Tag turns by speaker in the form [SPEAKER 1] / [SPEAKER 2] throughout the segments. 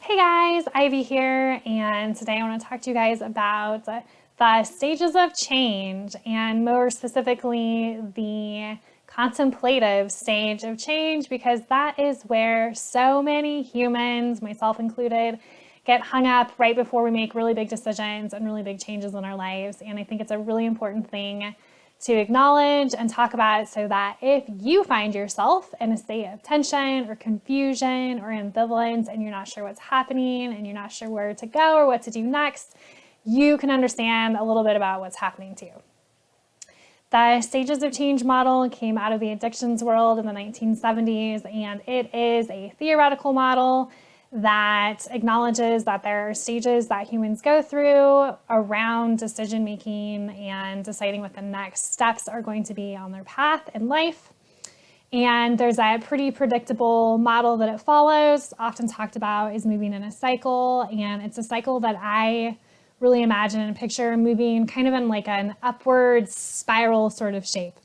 [SPEAKER 1] Hey guys, Ivy here, and today I want to talk to you guys about the stages of change, and more specifically the contemplative stage of change, because that is where so many humans, myself included, get hung up right before we make really big decisions and really big changes in our lives. And I think it's a really important thing to acknowledge and talk about, so that if you find yourself in a state of tension or confusion or ambivalence and you're not sure what's happening and you're not sure where to go or what to do next, you can understand a little bit about what's happening to you. The stages of change model came out of the addictions world in the 1970s, and it is a theoretical model that acknowledges that there are stages that humans go through around decision making and deciding what the next steps are going to be on their path in life. And there's a pretty predictable model that it follows, often talked about is moving in a cycle. And it's a cycle that I really imagine and picture moving kind of in like an upward spiral sort of shape.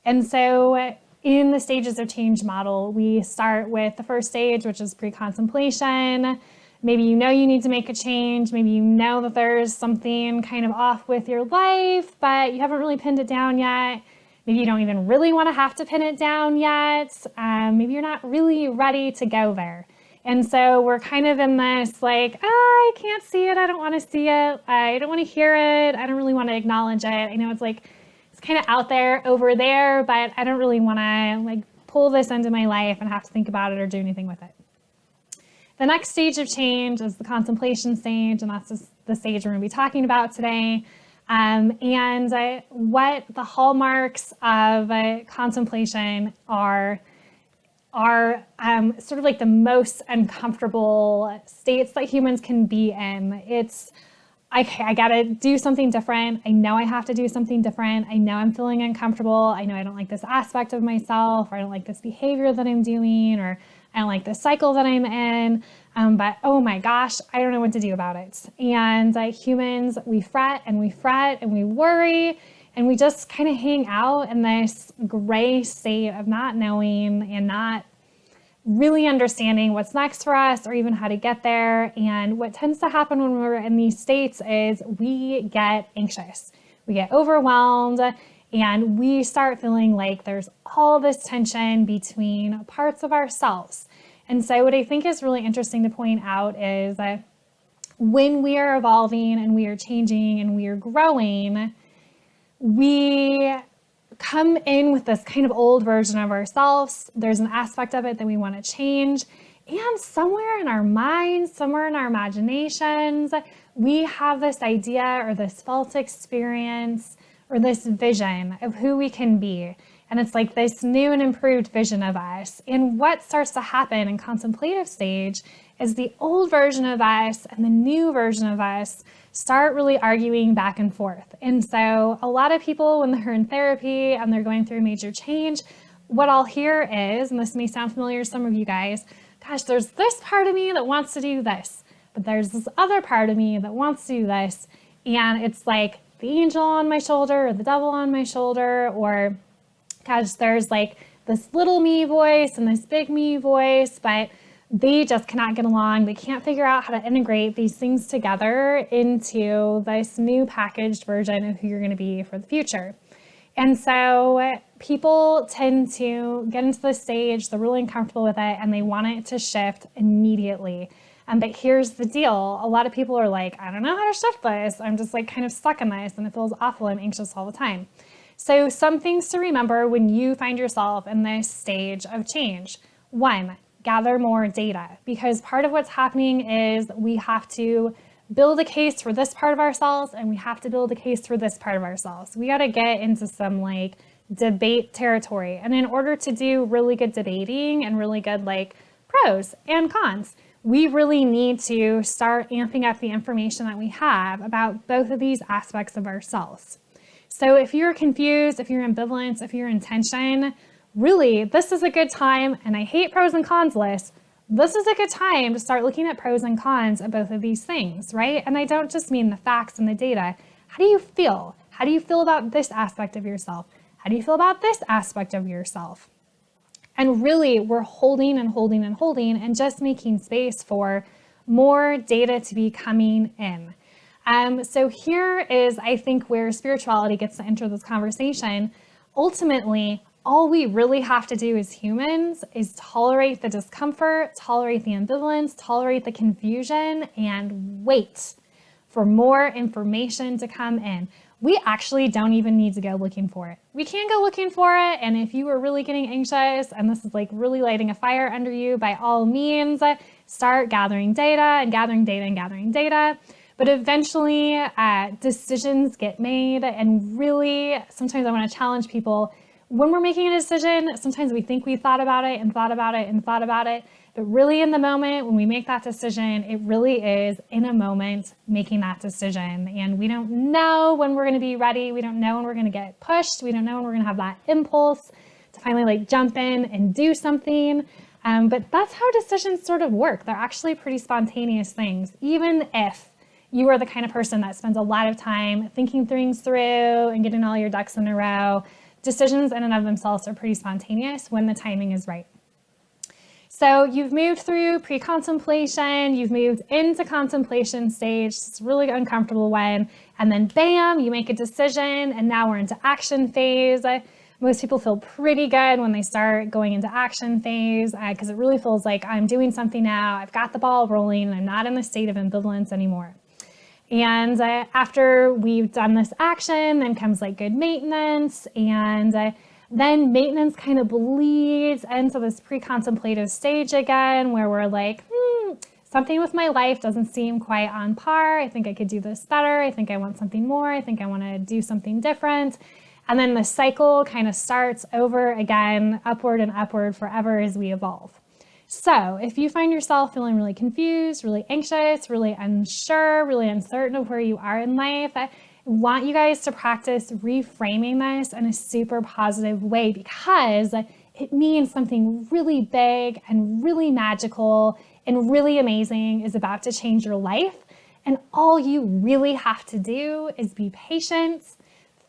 [SPEAKER 1] And so in the stages of change model, we start with the first stage, which is pre-contemplation. Maybe you know you need to make a change. Maybe you know that there's something kind of off with your life, but you haven't really pinned it down yet. Maybe you don't even really want to have to pin it down yet. Maybe you're not really ready to go there. And so we're kind of in this like, I can't see it. I don't want to see it. I don't want to hear it. I don't really want to acknowledge it. I know it's like, kind of out there over there, but I don't really want to like pull this into my life and have to think about it or do anything with it. The next stage of change is the contemplation stage, and that's just the stage we're going to be talking about today. What the hallmarks of contemplation are sort of like the most uncomfortable states that humans can be in. It's I gotta do something different. I know I have to do something different. I know I'm feeling uncomfortable. I know I don't like this aspect of myself, or I don't like this behavior that I'm doing, or I don't like this cycle that I'm in. But oh my gosh, I don't know what to do about it. And humans, we fret and we worry, and we just kind of hang out in this gray state of not knowing and not really understanding what's next for us or even how to get there. And what tends to happen when we're in these states is we get anxious, we get overwhelmed, and we start feeling like there's all this tension between parts of ourselves. And so what I think is really interesting to point out is that when we are evolving and we are changing and we are growing, we come in with this kind of old version of ourselves. There's an aspect of it that we want to change. And somewhere in our minds, somewhere in our imaginations, we have this idea or this felt experience or this vision of who we can be. And it's like this new and improved vision of us. And what starts to happen in contemplative stage is the old version of us and the new version of us start really arguing back and forth. And so a lot of people, when they're in therapy and they're going through a major change, what I'll hear is, and this may sound familiar to some of you guys, gosh, there's this part of me that wants to do this, but there's this other part of me that wants to do this. And it's like the angel on my shoulder or the devil on my shoulder, or gosh, there's like this little me voice and this big me voice, but they just cannot get along. They can't figure out how to integrate these things together into this new packaged version of who you're going to be for the future. And so people tend to get into this stage, they're really uncomfortable with it, and they want it to shift immediately. But here's the deal. A lot of people are like, I don't know how to shift this. I'm just like kind of stuck in this, and it feels awful. I'm anxious all the time. So some things to remember when you find yourself in this stage of change. 1, gather more data, because part of what's happening is we have to build a case for this part of ourselves, and we have to build a case for this part of ourselves. We got to get into some like debate territory. And in order to do really good debating and really good like pros and cons, we really need to start amping up the information that we have about both of these aspects of ourselves. So if you're confused, if you're ambivalent, if you're in tension, really, this is a good time, and I hate pros and cons lists. This is a good time to start looking at pros and cons of both of these things, right? And I don't just mean the facts and the data. How do you feel? How do you feel about this aspect of yourself? How do you feel about this aspect of yourself? And really, we're holding and holding and holding and just making space for more data to be coming in. So here is, I think, where spirituality gets to enter this conversation. Ultimately, all we really have to do as humans is tolerate the discomfort, tolerate the ambivalence, tolerate the confusion, and wait for more information to come in. We actually don't even need to go looking for it. We can go looking for it, and if you are really getting anxious and this is like really lighting a fire under you, by all means, start gathering data and gathering data and gathering data. But eventually, decisions get made, and really, sometimes I want to challenge people. When we're making a decision, sometimes we think we thought about it and thought about it and thought about it, but really in the moment, when we make that decision, it really is in a moment making that decision. And we don't know when we're going to be ready. We don't know when we're going to get pushed. We don't know when we're going to have that impulse to finally like jump in and do something. But that's how decisions sort of work. They're actually pretty spontaneous things, even if you are the kind of person that spends a lot of time thinking things through and getting all your ducks in a row. Decisions in and of themselves are pretty spontaneous when the timing is right. So you've moved through pre-contemplation, you've moved into contemplation stage, it's a really uncomfortable one, and then bam, you make a decision, and now we're into action phase. Most people feel pretty good when they start going into action phase because it really feels like I'm doing something now, I've got the ball rolling, and I'm not in the state of ambivalence anymore. And after we've done this action, then comes like good maintenance, and then maintenance kind of bleeds into this pre-contemplative stage again, where we're like, something with my life doesn't seem quite on par. I think I could do this better. I think I want something more. I think I want to do something different. And then the cycle kind of starts over again, upward and upward forever as we evolve. So if you find yourself feeling really confused, really anxious, really unsure, really uncertain of where you are in life, I want you guys to practice reframing this in a super positive way, because it means something really big and really magical and really amazing is about to change your life. And all you really have to do is be patient,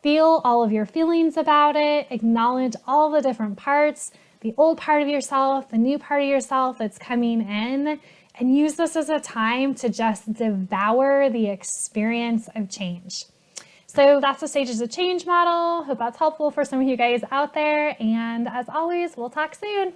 [SPEAKER 1] feel all of your feelings about it, acknowledge all the different parts, the old part of yourself, the new part of yourself that's coming in, and use this as a time to just devour the experience of change. So that's the Stages of Change model. Hope that's helpful for some of you guys out there. And as always, we'll talk soon.